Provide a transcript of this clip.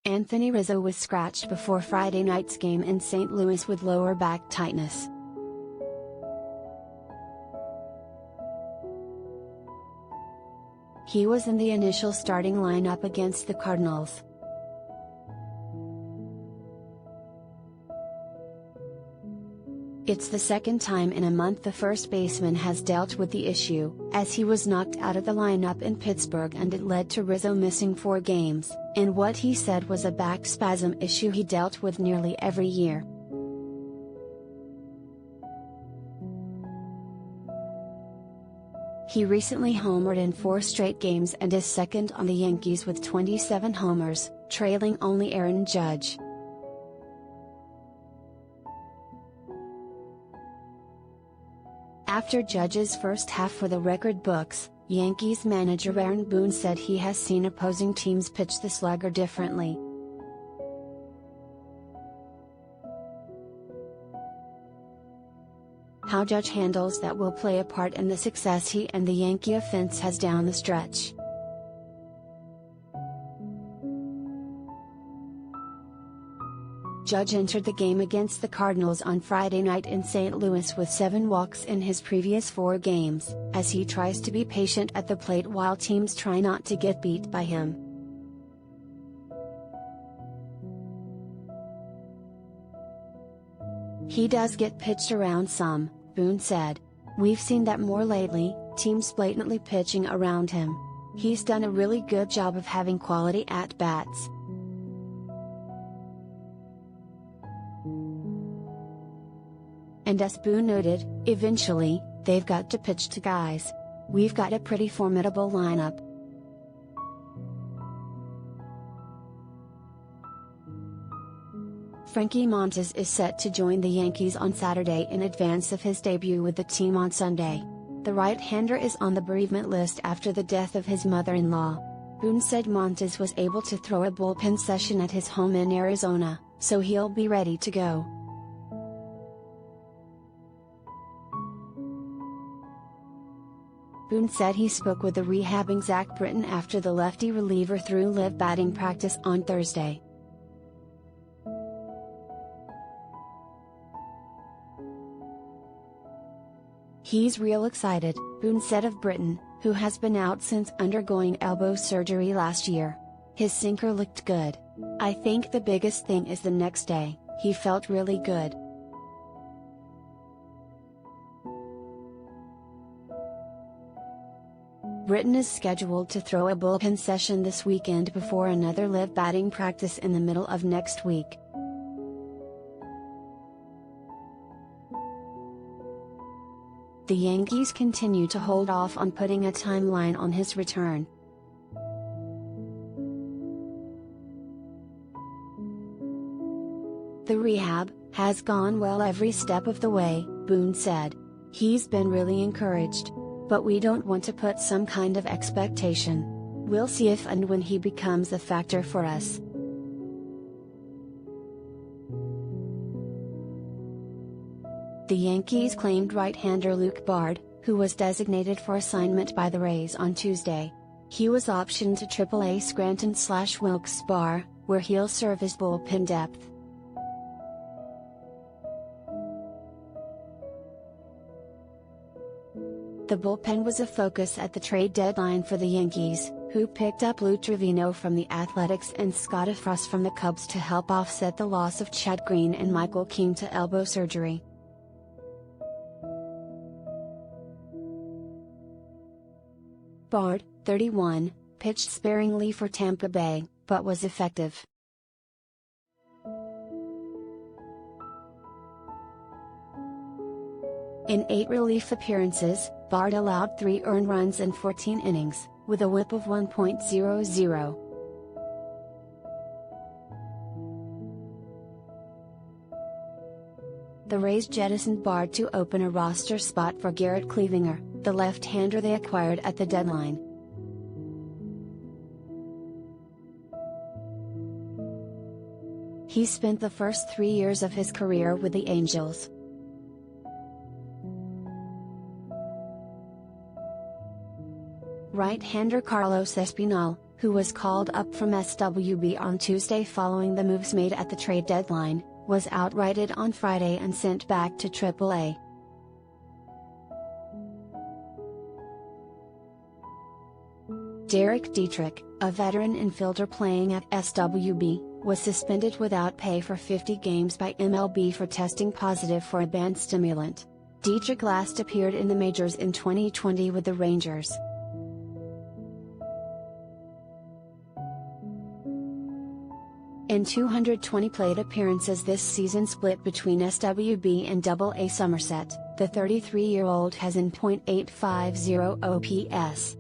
Anthony Rizzo was scratched before Friday night's game in St. Louis with lower back tightness. He was in the initial starting lineup against the Cardinals. It's the second time in a month the first baseman has dealt with the issue, as he was knocked out of the lineup in Pittsburgh and it led to Rizzo missing 4 games, in what he said was a back spasm issue he dealt with nearly every year. He recently homered in 4 straight games and is second on the Yankees with 27 homers, trailing only Aaron Judge. After Judge's first half for the record books, Yankees manager Aaron Boone said he has seen opposing teams pitch the slugger differently. How Judge handles that will play a part in the success he and the Yankee offense has down the stretch. Judge entered the game against the Cardinals on Friday night in St. Louis with 7 walks in his previous 4 games, as he tries to be patient at the plate while teams try not to get beat by him. He does get pitched around some, Boone said. We've seen that more lately, teams blatantly pitching around him. He's done a really good job of having quality at-bats. And as Boone noted, eventually, they've got to pitch to guys. We've got a pretty formidable lineup. Frankie Montas is set to join the Yankees on Saturday in advance of his debut with the team on Sunday. The right-hander is on the bereavement list after the death of his mother-in-law. Boone said Montas was able to throw a bullpen session at his home in Arizona, so he'll be ready to go. Boone said he spoke with the rehabbing Zach Britton after the lefty reliever threw live batting practice on Thursday. He's real excited, Boone said of Britton, who has been out since undergoing elbow surgery last year. His sinker looked good. I think the biggest thing is the next day, he felt really good. Britton is scheduled to throw a bullpen session this weekend before another live batting practice in the middle of next week. The Yankees continue to hold off on putting a timeline on his return. The rehab has gone well every step of the way, Boone said. He's been really encouraged. But we don't want to put some kind of expectation. We'll see if and when he becomes a factor for us. The Yankees claimed right-hander Luke Bard, who was designated for assignment by the Rays on Tuesday. He was optioned to AAA Scranton/Wilkes-Barre, where he'll serve as bullpen depth. The bullpen was a focus at the trade deadline for the Yankees, who picked up Lou Trevino from the Athletics and Scott Frost from the Cubs to help offset the loss of Chad Green and Michael King to elbow surgery. Bard, 31, pitched sparingly for Tampa Bay, but was effective. In 8 relief appearances, Bard allowed 3 earned runs in 14 innings, with a whip of 1.00. The Rays jettisoned Bard to open a roster spot for Garrett Cleavinger, the left-hander they acquired at the deadline. He spent the first 3 years of his career with the Angels. Right-hander Carlos Espinal, who was called up from SWB on Tuesday following the moves made at the trade deadline, was outrighted on Friday and sent back to AAA. Derek Dietrich, a veteran infielder playing at SWB, was suspended without pay for 50 games by MLB for testing positive for a banned stimulant. Dietrich last appeared in the majors in 2020 with the Rangers. In 220 plate appearances this season split between SWB and AA Somerset, the 33-year-old has an .850 OPS.